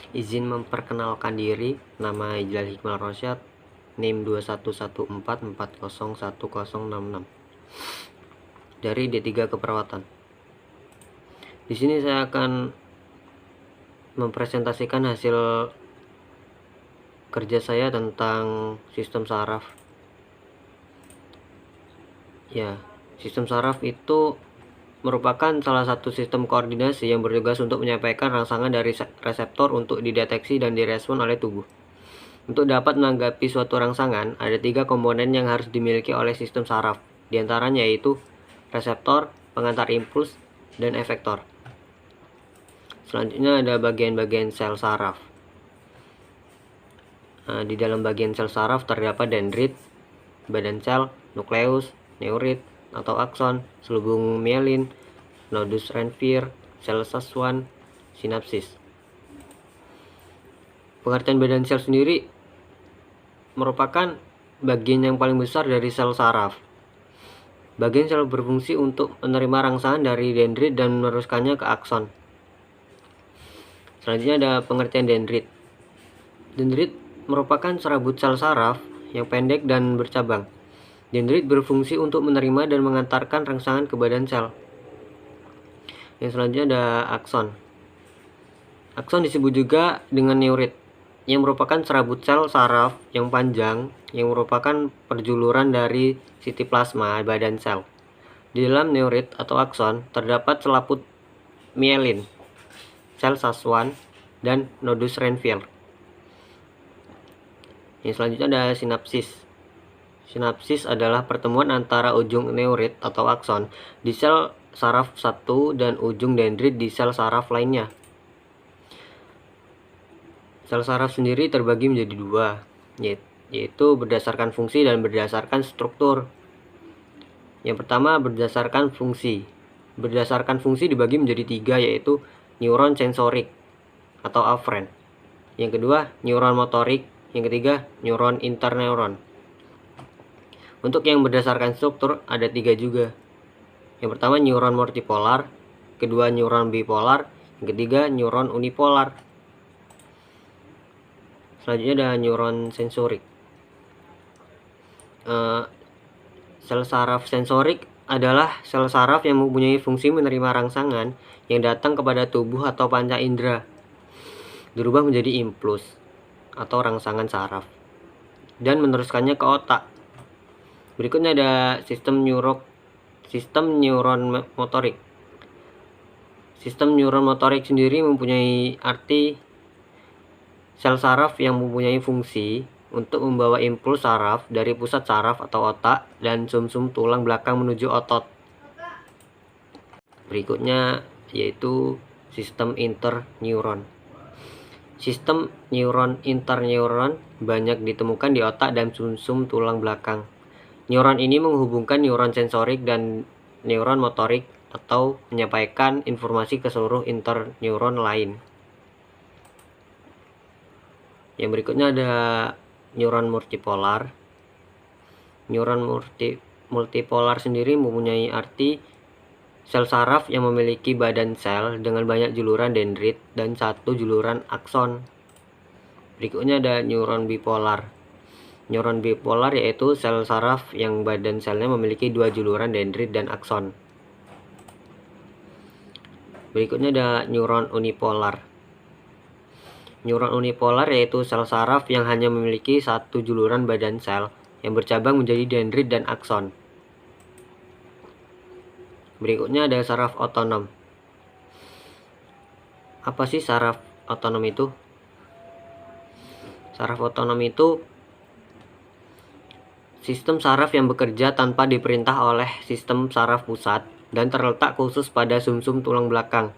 Izin memperkenalkan diri, nama Ijlal Hikmal Rosyad, NIM 2114401066 dari D3 Keperawatan. Di sini saya akan mempresentasikan hasil kerja saya tentang sistem saraf. Ya, sistem saraf itu merupakan salah satu sistem koordinasi yang bertugas untuk menyampaikan rangsangan dari reseptor untuk dideteksi dan direspon oleh tubuh. Untuk dapat menanggapi suatu rangsangan, ada 3 komponen yang harus dimiliki oleh sistem saraf. Di antaranya yaitu reseptor, pengantar impuls, dan efektor. Selanjutnya ada bagian-bagian sel saraf. Di dalam bagian sel saraf terdapat dendrit, badan sel, nukleus, neurit atau akson, selubung mielin, nodus Ranvier, sel Schwann, sinapsis. Pengertian badan sel sendiri merupakan bagian yang paling besar dari sel saraf. Bagian sel berfungsi untuk menerima rangsangan dari dendrit dan meneruskannya ke akson. Selanjutnya ada pengertian dendrit. Dendrit merupakan serabut sel saraf yang pendek dan bercabang. Dendrit berfungsi untuk menerima dan mengantarkan rangsangan ke badan sel. Yang selanjutnya ada akson. Akson disebut juga dengan neurit, yang merupakan serabut sel saraf yang panjang yang merupakan perjuluran dari sitoplasma badan sel. Di dalam neurit atau akson terdapat selaput mielin, sel Schwann, dan nodus Ranvier. Yang selanjutnya ada sinapsis. Sinapsis adalah pertemuan antara ujung neurit atau akson di sel saraf satu dan ujung dendrit di sel saraf lainnya. Sel saraf sendiri terbagi menjadi 2, yaitu berdasarkan fungsi dan berdasarkan struktur. Yang pertama berdasarkan fungsi. Berdasarkan fungsi dibagi menjadi 3, yaitu neuron sensorik atau afferent. Yang kedua neuron motorik. Yang ketiga neuron interneuron. Untuk yang berdasarkan struktur ada 3 juga. Yang pertama neuron multipolar, kedua neuron bipolar, yang ketiga neuron unipolar. Selanjutnya ada neuron sensorik. Sel saraf sensorik adalah sel saraf yang mempunyai fungsi menerima rangsangan yang datang kepada tubuh atau panca indera, dirubah menjadi impuls atau rangsangan saraf, dan meneruskannya ke otak. Berikutnya ada sistem neuron motorik. Sistem neuron motorik sendiri mempunyai arti sel saraf yang mempunyai fungsi untuk membawa impuls saraf dari pusat saraf atau otak dan sumsum tulang belakang menuju otot. Berikutnya yaitu sistem interneuron. Sistem neuron interneuron banyak ditemukan di otak dan sumsum tulang belakang. Neuron ini menghubungkan neuron sensorik dan neuron motorik atau menyampaikan informasi ke seluruh interneuron lain. Yang berikutnya ada neuron multipolar. Neuron multipolar sendiri mempunyai arti sel saraf yang memiliki badan sel dengan banyak juluran dendrit dan 1 juluran akson. Berikutnya ada neuron bipolar. Neuron bipolar yaitu sel saraf yang badan selnya memiliki 2 juluran dendrit dan akson. Berikutnya ada neuron unipolar. Neuron unipolar yaitu sel saraf yang hanya memiliki 1 juluran badan sel yang bercabang menjadi dendrit dan akson. Berikutnya ada saraf otonom. Apa sih saraf otonom itu? Saraf otonom itu sistem saraf yang bekerja tanpa diperintah oleh sistem saraf pusat dan terletak khusus pada sumsum tulang belakang.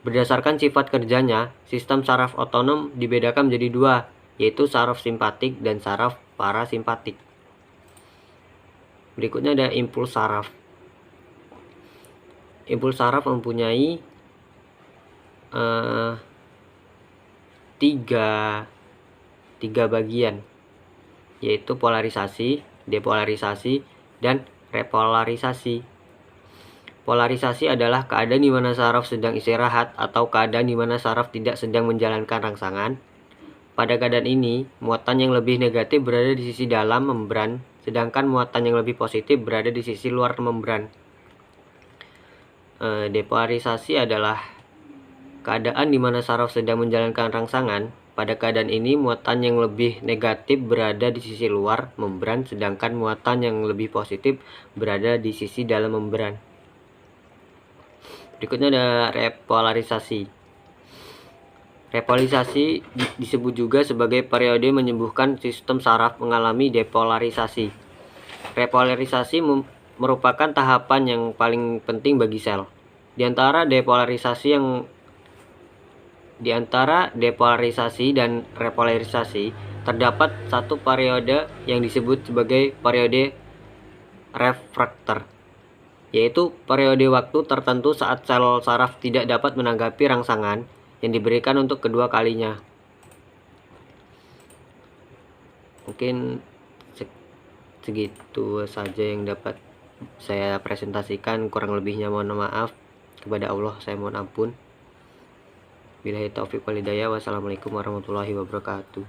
Berdasarkan sifat kerjanya, sistem saraf otonom dibedakan menjadi 2, yaitu saraf simpatik dan saraf parasimpatik. Berikutnya ada impuls saraf. Impuls saraf mempunyai tiga bagian, yaitu polarisasi, depolarisasi, dan repolarisasi. Polarisasi adalah keadaan di mana saraf sedang istirahat atau keadaan di mana saraf tidak sedang menjalankan rangsangan. Pada keadaan ini, muatan yang lebih negatif berada di sisi dalam membran, sedangkan muatan yang lebih positif berada di sisi luar membran. Depolarisasi adalah keadaan di mana saraf sedang menjalankan rangsangan. Pada keadaan ini, muatan yang lebih negatif berada di sisi luar membran, sedangkan muatan yang lebih positif berada di sisi dalam membran. Berikutnya ada repolarisasi. Repolarisasi disebut juga sebagai periode menyembuhkan sistem saraf mengalami depolarisasi. Repolarisasi merupakan tahapan yang paling penting bagi sel. Di antara depolarisasi dan repolarisasi terdapat satu periode yang disebut sebagai periode refraktor, yaitu periode waktu tertentu saat sel saraf tidak dapat menanggapi rangsangan yang diberikan untuk kedua kalinya. Mungkin segitu saja yang dapat saya presentasikan, kurang lebihnya mohon maaf. Kepada Allah saya mohon ampun. Billahi taufiq wal hidayah. Wassalamualaikum warahmatullahi wabarakatuh.